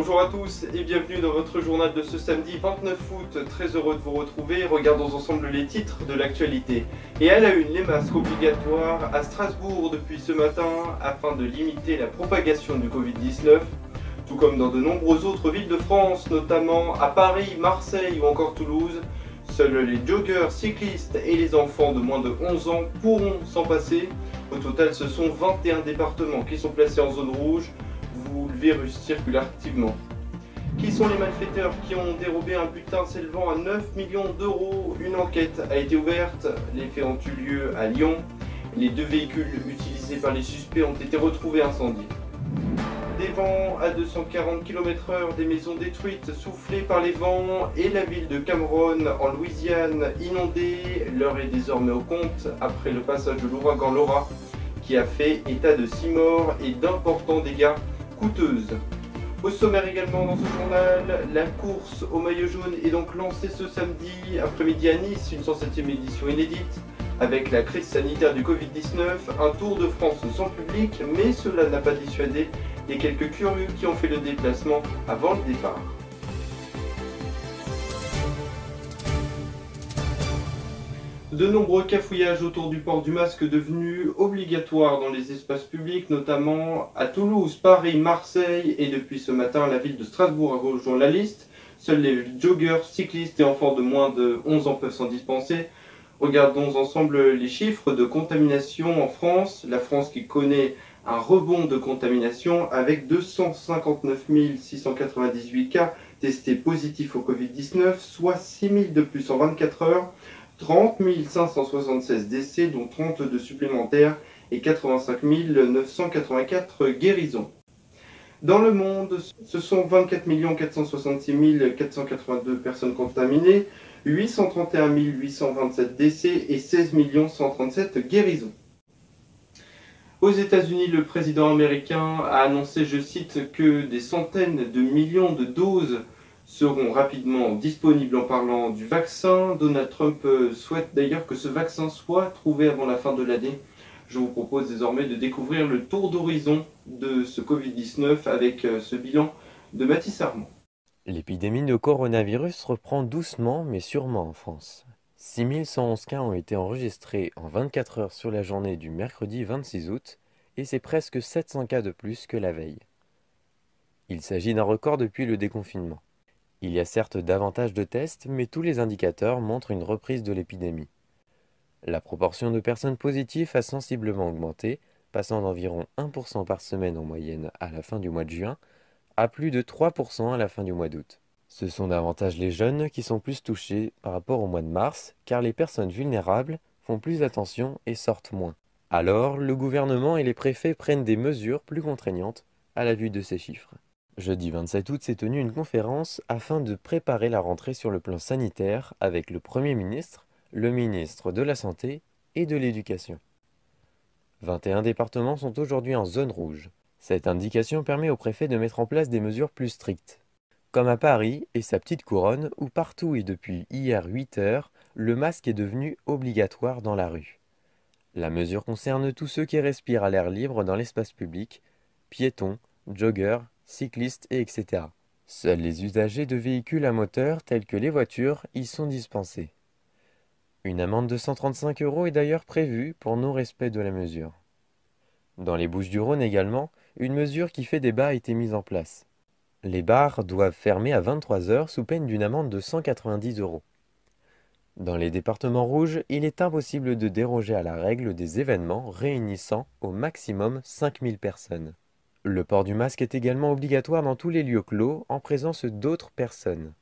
Bonjour à tous et bienvenue dans votre journal de ce samedi 29 août. Très heureux de vous retrouver. Regardons ensemble les titres de l'actualité. Et à la une, les masques obligatoires à Strasbourg depuis ce matin afin de limiter la propagation du Covid-19. Tout comme dans de nombreuses autres villes de France, notamment à Paris, Marseille ou encore Toulouse. Seuls les joggeurs, cyclistes et les enfants de moins de 11 ans pourront s'en passer. Au total, ce sont 21 départements qui sont placés en zone rouge où le virus circule activement. Qui sont les malfaiteurs qui ont dérobé un butin s'élevant à 9 millions d'euros? Une enquête a été ouverte. Les faits ont eu lieu à Lyon. Les deux véhicules utilisés par les suspects ont été retrouvés incendiés. Des vents à 240 km/h, des maisons détruites, soufflées par les vents, et la ville de Cameron, en Louisiane, inondée. L'heure est désormais au compte après le passage de l'ouragan Laura, qui a fait état de 6 morts et d'importants dégâts coûteuses. Au sommaire également dans ce journal, la course au maillot jaune est donc lancée ce samedi après-midi à Nice, une 107e édition inédite. Avec la crise sanitaire du Covid-19, un Tour de France sans public, mais cela n'a pas dissuadé les quelques curieux qui ont fait le déplacement avant le départ. De nombreux cafouillages autour du port du masque devenu obligatoire dans les espaces publics, notamment à Toulouse, Paris, Marseille et depuis ce matin la ville de Strasbourg a rejoint la liste. Seuls les joggeurs, cyclistes et enfants de moins de 11 ans peuvent s'en dispenser. Regardons ensemble les chiffres de contamination en France. La France qui connaît un rebond de contamination avec 259 698 cas testés positifs au Covid-19, soit 6 000 de plus en 24 heures. 30 576 décès, dont 32 supplémentaires et 85 984 guérisons. Dans le monde, ce sont 24 466 482 personnes contaminées, 831 827 décès et 16 137 guérisons. Aux États-Unis, le président américain a annoncé, je cite, que des centaines de millions de doses seront rapidement disponibles. En parlant du vaccin, Donald Trump souhaite d'ailleurs que ce vaccin soit trouvé avant la fin de l'année. Je vous propose désormais de découvrir le tour d'horizon de ce Covid-19 avec ce bilan de Mathis Armand. L'épidémie de coronavirus reprend doucement mais sûrement en France. 6111 cas ont été enregistrés en 24 heures sur la journée du mercredi 26 août et c'est presque 700 cas de plus que la veille. Il s'agit d'un record depuis le déconfinement. Il y a certes davantage de tests, mais tous les indicateurs montrent une reprise de l'épidémie. La proportion de personnes positives a sensiblement augmenté, passant d'environ 1% par semaine en moyenne à la fin du mois de juin à plus de 3% à la fin du mois d'août. Ce sont davantage les jeunes qui sont plus touchés par rapport au mois de mars, car les personnes vulnérables font plus attention et sortent moins. Alors, le gouvernement et les préfets prennent des mesures plus contraignantes à la vue de ces chiffres. Jeudi 27 août s'est tenue une conférence afin de préparer la rentrée sur le plan sanitaire avec le Premier ministre, le ministre de la Santé et de l'Éducation. 21 départements sont aujourd'hui en zone rouge. Cette indication permet au préfet de mettre en place des mesures plus strictes. Comme à Paris et sa petite couronne, où partout et depuis hier 8 heures, le masque est devenu obligatoire dans la rue. La mesure concerne tous ceux qui respirent à l'air libre dans l'espace public, piétons, joggeurs, cyclistes et etc. Seuls les usagers de véhicules à moteur tels que les voitures y sont dispensés. Une amende de 135 € est d'ailleurs prévue pour non-respect de la mesure. Dans les Bouches-du-Rhône également, une mesure qui fait débat a été mise en place. Les bars doivent fermer à 23 heures sous peine d'une amende de 190 €. Dans les départements rouges, il est impossible de déroger à la règle des événements réunissant au maximum 5000 personnes. Le port du masque est également obligatoire dans tous les lieux clos en présence d'autres personnes.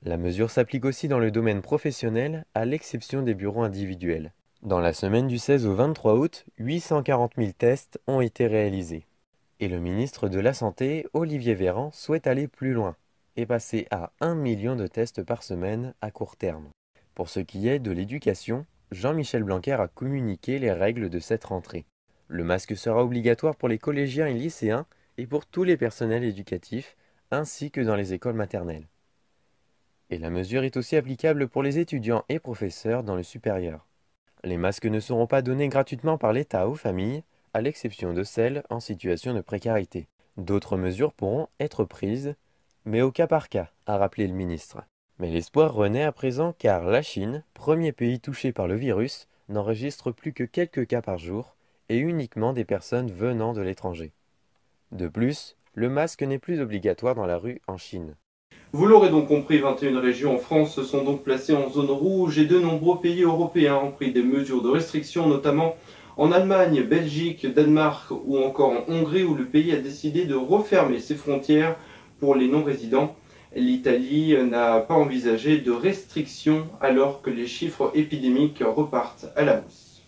La mesure s'applique aussi dans le domaine professionnel, à l'exception des bureaux individuels. Dans la semaine du 16 au 23 août, 840 000 tests ont été réalisés. Et le ministre de la Santé, Olivier Véran, souhaite aller plus loin et passer à 1 million de tests par semaine à court terme. Pour ce qui est de l'éducation, Jean-Michel Blanquer a communiqué les règles de cette rentrée. Le masque sera obligatoire pour les collégiens et lycéens et pour tous les personnels éducatifs, ainsi que dans les écoles maternelles. Et la mesure est aussi applicable pour les étudiants et professeurs dans le supérieur. Les masques ne seront pas donnés gratuitement par l'État aux familles, à l'exception de celles en situation de précarité. D'autres mesures pourront être prises, mais au cas par cas, a rappelé le ministre. Mais l'espoir renaît à présent car la Chine, premier pays touché par le virus, n'enregistre plus que quelques cas par jour et uniquement des personnes venant de l'étranger. De plus, le masque n'est plus obligatoire dans la rue en Chine. Vous l'aurez donc compris, 21 régions en France se sont donc placées en zone rouge et de nombreux pays européens ont pris des mesures de restriction, notamment en Allemagne, Belgique, Danemark ou encore en Hongrie où le pays a décidé de refermer ses frontières pour les non-résidents. L'Italie n'a pas envisagé de restrictions alors que les chiffres épidémiques repartent à la hausse.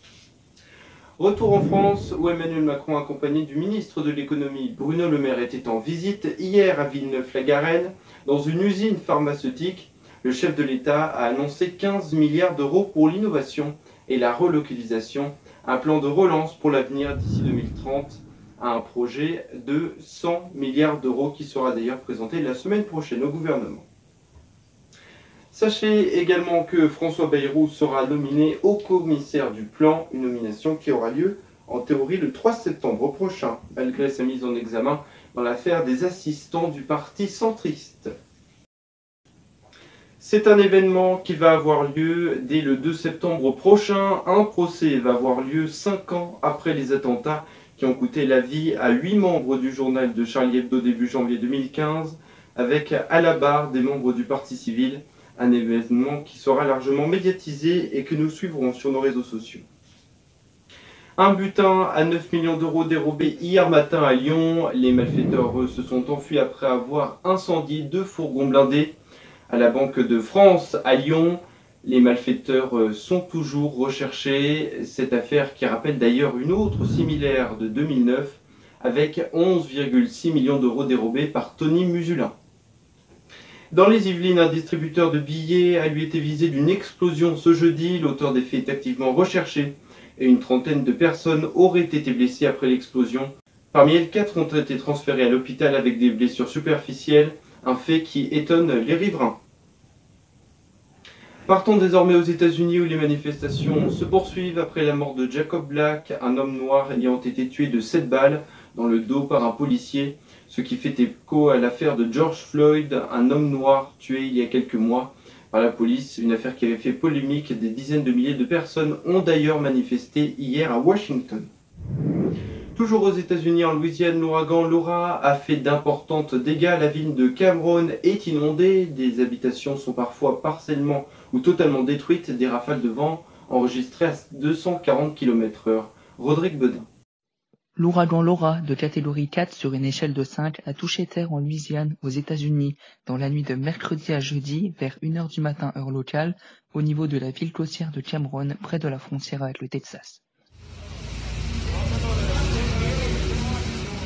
Retour en France, où Emmanuel Macron, accompagné du ministre de l'économie Bruno Le Maire, était en visite hier à Villeneuve-la-Garenne, dans une usine pharmaceutique. Le chef de l'État a annoncé 15 milliards d'euros pour l'innovation et la relocalisation, un plan de relance pour l'avenir d'ici 2030, un projet de 100 milliards d'euros qui sera d'ailleurs présenté la semaine prochaine au gouvernement. Sachez également que François Bayrou sera nominé haut commissaire du plan, une nomination qui aura lieu en théorie le 3 septembre prochain, malgré sa mise en examen dans l'affaire des assistants du parti centriste. C'est un événement qui va avoir lieu dès le 2 septembre prochain. Un procès va avoir lieu 5 ans après les attentats qui ont coûté la vie à 8 membres du journal de Charlie Hebdo début janvier 2015, avec à la barre des membres du Parti civil. Un événement qui sera largement médiatisé et que nous suivrons sur nos réseaux sociaux. Un butin à 9 millions d'euros dérobé hier matin à Lyon. Les malfaiteurs se sont enfuis après avoir incendié 2 fourgons blindés à la Banque de France à Lyon. Les malfaiteurs sont toujours recherchés. Cette affaire qui rappelle d'ailleurs une autre similaire de 2009 avec 11,6 millions d'euros dérobés par Tony Musulin. Dans les Yvelines, un distributeur de billets a lui été visé d'une explosion ce jeudi. L'auteur des faits est activement recherché et une trentaine de personnes auraient été blessées après l'explosion. Parmi elles, 4 ont été transférées à l'hôpital avec des blessures superficielles, un fait qui étonne les riverains. Partons désormais aux États-Unis où les manifestations se poursuivent après la mort de Jacob Black, un homme noir ayant été tué de 7 balles dans le dos par un policier. Ce qui fait écho à l'affaire de George Floyd, un homme noir tué il y a quelques mois par la police, une affaire qui avait fait polémique. Des dizaines de milliers de personnes ont d'ailleurs manifesté hier à Washington. Toujours aux États-Unis, en Louisiane, l'ouragan Laura a fait d'importants dégâts. La ville de Cameron est inondée, des habitations sont parfois partiellement ou totalement détruites, des rafales de vent enregistrées à 240 km/h. Rodrigue Bedin. L'ouragan Laura, de catégorie 4 sur une échelle de 5, a touché terre en Louisiane, aux États-Unis, dans la nuit de mercredi à jeudi, vers 1h du matin heure locale, au niveau de la ville côtière de Cameron, près de la frontière avec le Texas.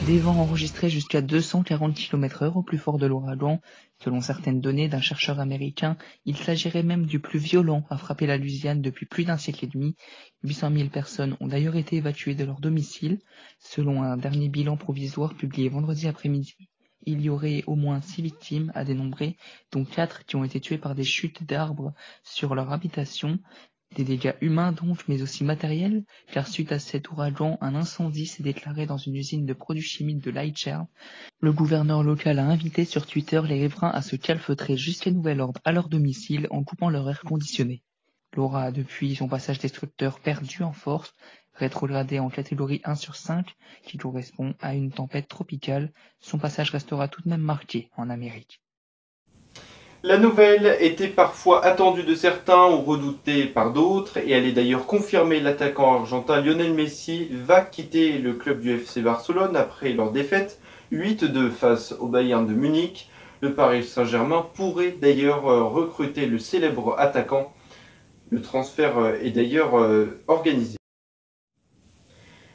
Des vents enregistrés jusqu'à 240 km/h au plus fort de l'ouragan. Selon certaines données d'un chercheur américain, il s'agirait même du plus violent à frapper la Louisiane depuis plus d'un siècle et demi. 800 000 personnes ont d'ailleurs été évacuées de leur domicile. Selon un dernier bilan provisoire publié vendredi après-midi, il y aurait au moins 6 victimes à dénombrer, dont 4 qui ont été tuées par des chutes d'arbres sur leur habitation. Des dégâts humains donc, mais aussi matériels, car suite à cet ouragan, un incendie s'est déclaré dans une usine de produits chimiques de Lightshare. Le gouverneur local a invité sur Twitter les riverains à se calfeutrer jusqu'à nouvel ordre à leur domicile en coupant leur air conditionné. Laura a depuis son passage destructeur perdu en force, rétrogradé en catégorie 1 sur 5, qui correspond à une tempête tropicale. Son passage restera tout de même marqué en Amérique. La nouvelle était parfois attendue de certains ou redoutée par d'autres, et elle est d'ailleurs confirmée. L'attaquant argentin Lionel Messi va quitter le club du FC Barcelone après leur défaite 8-2 face au Bayern de Munich. Le Paris Saint-Germain pourrait d'ailleurs recruter le célèbre attaquant. Le transfert est d'ailleurs organisé.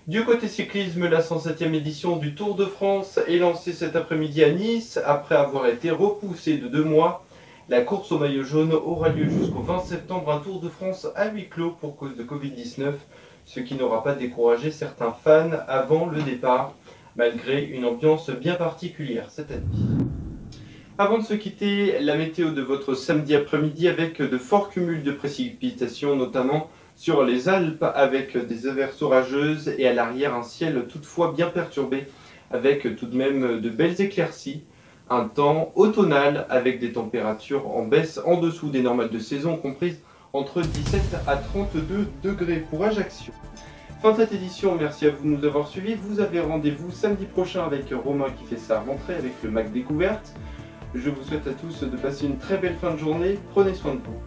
Du côté cyclisme, la 107e édition du Tour de France est lancée cet après-midi à Nice après avoir été repoussée de 2 mois. La course au maillot jaune aura lieu jusqu'au 20 septembre, un Tour de France à huis clos pour cause de Covid-19, ce qui n'aura pas découragé certains fans avant le départ, malgré une ambiance bien particulière cette année. Avant de se quitter, la météo de votre samedi après-midi avec de forts cumuls de précipitations, notamment sur les Alpes avec des averses orageuses et à l'arrière un ciel toutefois bien perturbé avec tout de même de belles éclaircies. Un temps automnal avec des températures en baisse en dessous des normales de saison, comprises entre 17 à 32 degrés pour Ajaccio. Fin de cette édition, merci à vous de nous avoir suivis. Vous avez rendez-vous samedi prochain avec Romain qui fait sa rentrée avec le Mac Découverte. Je vous souhaite à tous de passer une très belle fin de journée. Prenez soin de vous.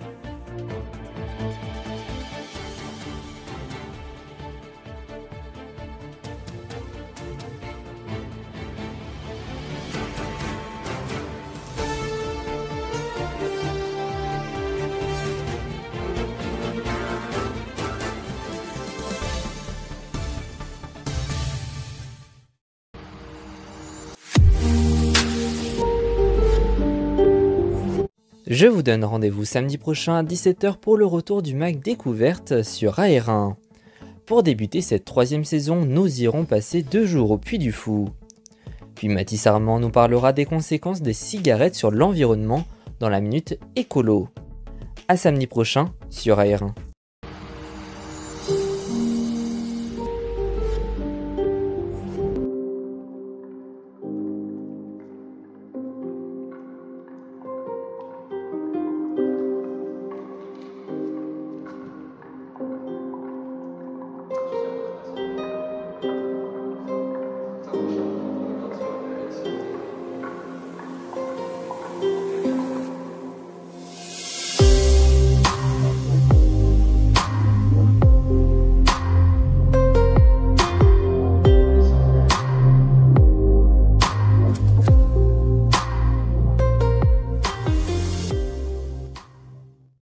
Je vous donne rendez-vous samedi prochain à 17 h pour le retour du Mac Découverte sur AR1. Pour débuter cette 3e saison, nous irons passer 2 jours au Puy du Fou. Puis Mathis Armand nous parlera des conséquences des cigarettes sur l'environnement dans la minute écolo. À samedi prochain sur AR1.